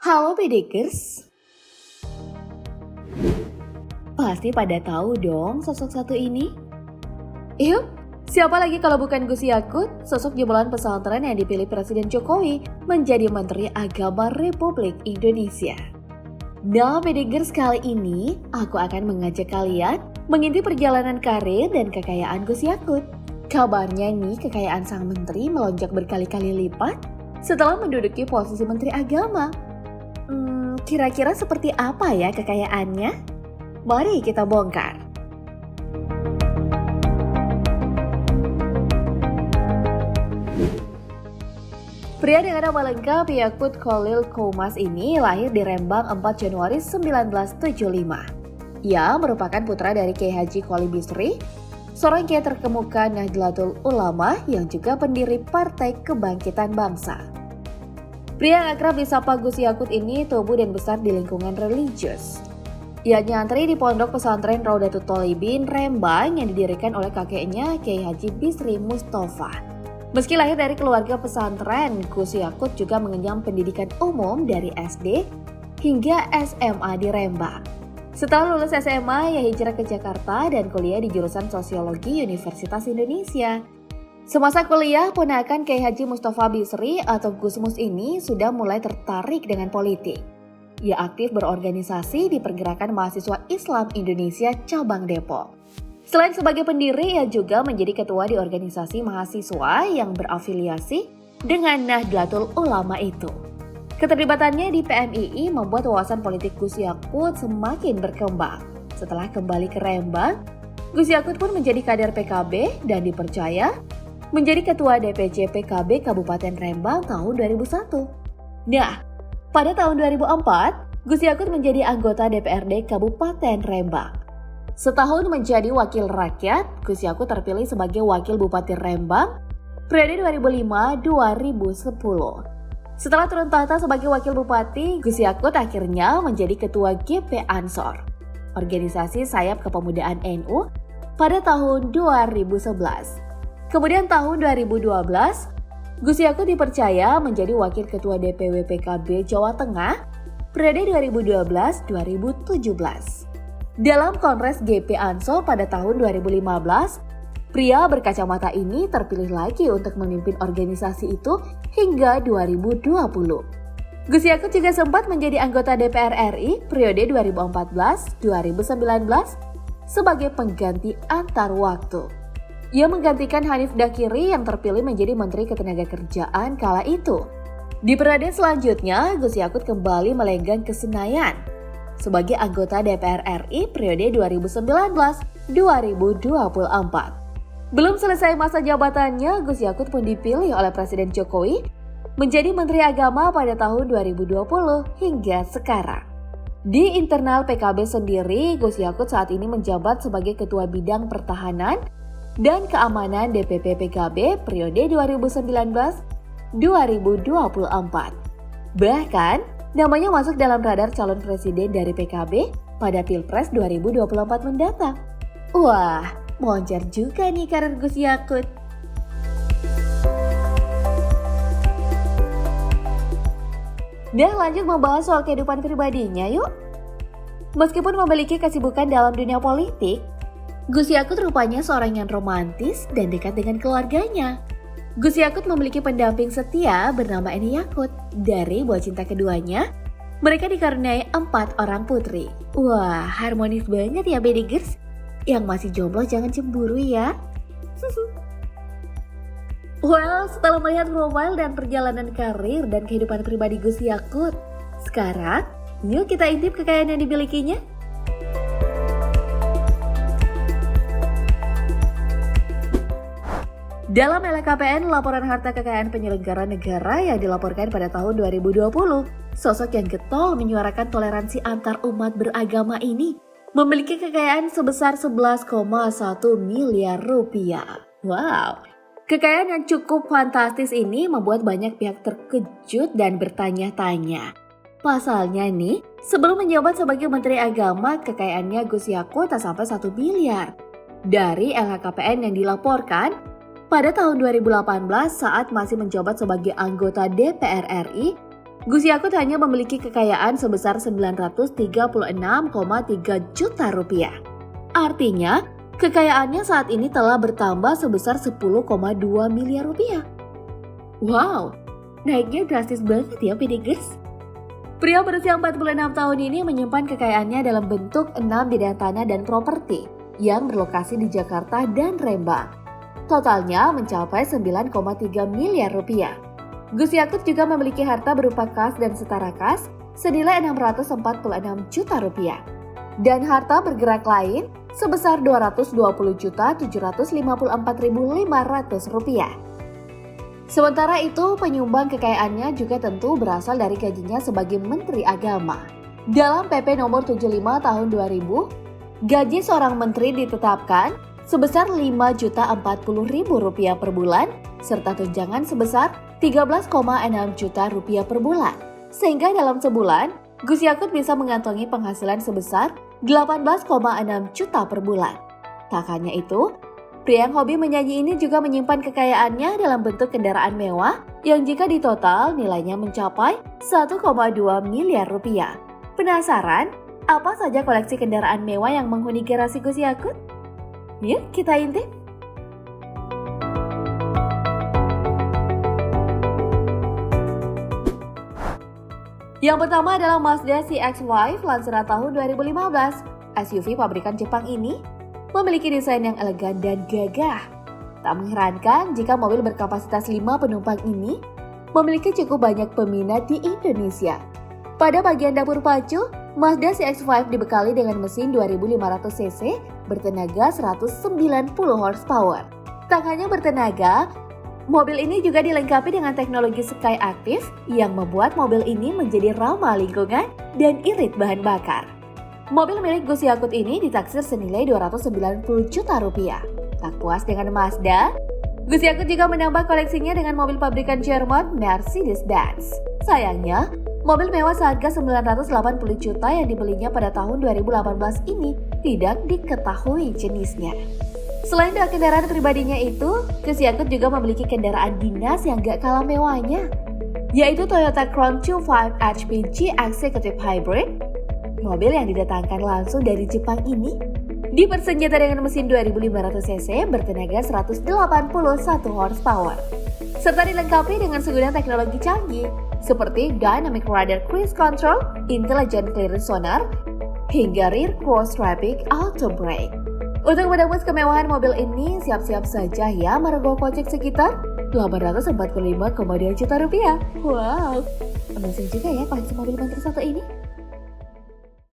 Halo Pedekers, pasti pada tahu dong sosok satu ini? Yuk, siapa lagi kalau bukan Gus Yakut, sosok jebolan pesantren yang dipilih Presiden Jokowi menjadi Menteri Agama Republik Indonesia. Nah Pedekers, kali ini aku akan mengajak kalian mengintip perjalanan karir dan kekayaan Gus Yakut. Kabarnya nih kekayaan sang menteri melonjak berkali-kali lipat setelah menduduki posisi Menteri Agama. Kira-kira seperti apa ya kekayaannya? Mari kita bongkar. Pria dengan nama lengkap Yakut Khalil Koumas ini lahir di Rembang 4 Januari 1975. Ia merupakan putra dari Kiai Haji Qoly Bisri, seorang kiai terkemuka Nahdlatul Ulama yang juga pendiri Partai Kebangkitan Bangsa. Pria yang akrab disapa Gus Yakut ini tumbuh dan besar di lingkungan religius. Ia nyantri di pondok pesantren Raudatul Thalibin Rembang yang didirikan oleh kakeknya Kiai Haji Bisri Mustafa. Meski lahir dari keluarga pesantren, Gus Yakut juga mengenyam pendidikan umum dari SD hingga SMA di Rembang. Setelah lulus SMA, ia hijrah ke Jakarta dan kuliah di jurusan Sosiologi Universitas Indonesia. Semasa kuliah, ponakan Kiai Haji Mustafa Bisri atau Gusmus ini sudah mulai tertarik dengan politik. Ia aktif berorganisasi di Pergerakan Mahasiswa Islam Indonesia Cabang Depok. Selain sebagai pendiri, ia juga menjadi ketua di organisasi mahasiswa yang berafiliasi dengan Nahdlatul Ulama itu. Keterlibatannya di PMII membuat wawasan politik Gus Yakut semakin berkembang. Setelah kembali ke Rembang, Gus Yakut pun menjadi kader PKB dan dipercaya menjadi Ketua DPC PKB Kabupaten Rembang tahun 2001. Nah, pada tahun 2004, Gus Yakut menjadi anggota DPRD Kabupaten Rembang. Setahun menjadi wakil rakyat, Gus Yakut terpilih sebagai Wakil Bupati Rembang periode 2005-2010. Setelah turun tahta sebagai Wakil Bupati, Gus Yakut akhirnya menjadi Ketua GP Ansor, organisasi sayap kepemudaan NU, pada tahun 2011. Kemudian tahun 2012, Gus Yakut dipercaya menjadi Wakil Ketua DPW PKB Jawa Tengah periode 2012-2017. Dalam Kongres GP Ansor pada tahun 2015, pria berkacamata ini terpilih lagi untuk memimpin organisasi itu hingga 2020. Gus Yakut juga sempat menjadi anggota DPR RI periode 2014-2019 sebagai pengganti antar waktu. Ia menggantikan Hanif Dakiri yang terpilih menjadi Menteri Ketenagakerjaan kala itu. Di periode selanjutnya, Gus Yakut kembali melenggang ke Senayan sebagai anggota DPR RI periode 2019-2024. Belum selesai masa jabatannya, Gus Yakut pun dipilih oleh Presiden Jokowi menjadi Menteri Agama pada tahun 2020 hingga sekarang. Di internal PKB sendiri, Gus Yakut saat ini menjabat sebagai Ketua Bidang Pertahanan dan Keamanan DPP PKB periode 2019-2024. Bahkan, namanya masuk dalam radar calon presiden dari PKB pada Pilpres 2024 mendatang. Wah, moncer juga nih karir Gus Yakut. Dan lanjut membahas soal kehidupan pribadinya yuk. Meskipun memiliki kesibukan dalam dunia politik, Gus Yakut rupanya seorang yang romantis dan dekat dengan keluarganya. Gus Yakut memiliki pendamping setia bernama Eni Yakut. Dari buah cinta keduanya, mereka dikaruniai 4 orang putri. Wah, harmonis banget ya Bedegers. Yang masih jomblo jangan cemburu ya. Well, setelah melihat profil dan perjalanan karir dan kehidupan pribadi Gus Yakut, sekarang yuk kita intip kekayaan yang dimilikinya. Dalam LHKPN, laporan harta kekayaan penyelenggara negara yang dilaporkan pada tahun 2020, sosok yang getol menyuarakan toleransi antar umat beragama ini memiliki kekayaan sebesar 11,1 miliar rupiah. Wow, kekayaan yang cukup fantastis ini membuat banyak pihak terkejut dan bertanya-tanya. Pasalnya nih, sebelum menjabat sebagai Menteri Agama, kekayaannya Gus Yakut tak sampai 1 miliar. Dari LHKPN yang dilaporkan, pada tahun 2018 saat masih menjabat sebagai anggota DPR RI, Gus Yakut hanya memiliki kekayaan sebesar 936,3 juta rupiah. Artinya, kekayaannya saat ini telah bertambah sebesar 10,2 miliar rupiah. Wow, naiknya drastis banget ya Pidigers. Pria berusia 46 tahun ini menyimpan kekayaannya dalam bentuk 6 bidang tanah dan properti yang berlokasi di Jakarta dan Rembang. Totalnya mencapai 9,3 miliar rupiah. Gus Yakut juga memiliki harta berupa kas dan setara kas senilai 646 juta rupiah. Dan harta bergerak lain sebesar 220.754.500 rupiah. Sementara itu, penyumbang kekayaannya juga tentu berasal dari gajinya sebagai Menteri Agama. Dalam PP nomor 75 tahun 2000, gaji seorang menteri ditetapkan sebesar Rp5.040.000 per bulan, serta tunjangan sebesar Rp13,6 juta per bulan. Sehingga dalam sebulan, Gus Yakut bisa mengantongi penghasilan sebesar Rp18,6 juta per bulan. Tak hanya itu, pria yang hobi menyanyi ini juga menyimpan kekayaannya dalam bentuk kendaraan mewah yang jika ditotal nilainya mencapai 1,2 miliar rupiah. Penasaran? Apa saja koleksi kendaraan mewah yang menghuni garasi Gus Yakut? Yuk kita intip. Yang pertama adalah Mazda CX-5 lanseran tahun 2015. SUV pabrikan Jepang ini memiliki desain yang elegan dan gagah. Tak mengherankan jika mobil berkapasitas 5 penumpang ini memiliki cukup banyak peminat di Indonesia. Pada bagian dapur pacu, Mazda CX-5 dibekali dengan mesin 2500 cc bertenaga 190 horsepower. Tak hanya bertenaga, mobil ini juga dilengkapi dengan teknologi Sky Active yang membuat mobil ini menjadi ramah lingkungan dan irit bahan bakar. Mobil milik Gus Yakut ini ditaksir senilai 290 juta rupiah. Tak puas dengan Mazda, Gus Yakut juga menambah koleksinya dengan mobil pabrikan Jerman Mercedes-Benz. Sayangnya, mobil mewah seharga 980 juta yang dibelinya pada tahun 2018 ini tidak diketahui jenisnya. Selain dari kendaraan pribadinya itu, Gus Yakut juga memiliki kendaraan dinas yang gak kalah mewahnya, yaitu Toyota Crown 25 HP G Executive Hybrid. Mobil yang didatangkan langsung dari Jepang ini dipersenjatai dengan mesin 2500 cc bertenaga 181 horsepower, serta dilengkapi dengan segudang teknologi canggih seperti Dynamic Radar Cruise Control, Intelligent Clearance Sonar, hingga Rear Cross Traffic Auto Brake. Untuk menebus kemewahan mobil ini, siap-siap saja ya merogoh kocek sekitar Rp845,2 juta. Wow, amazing juga ya koleksi mobil menteri satu ini.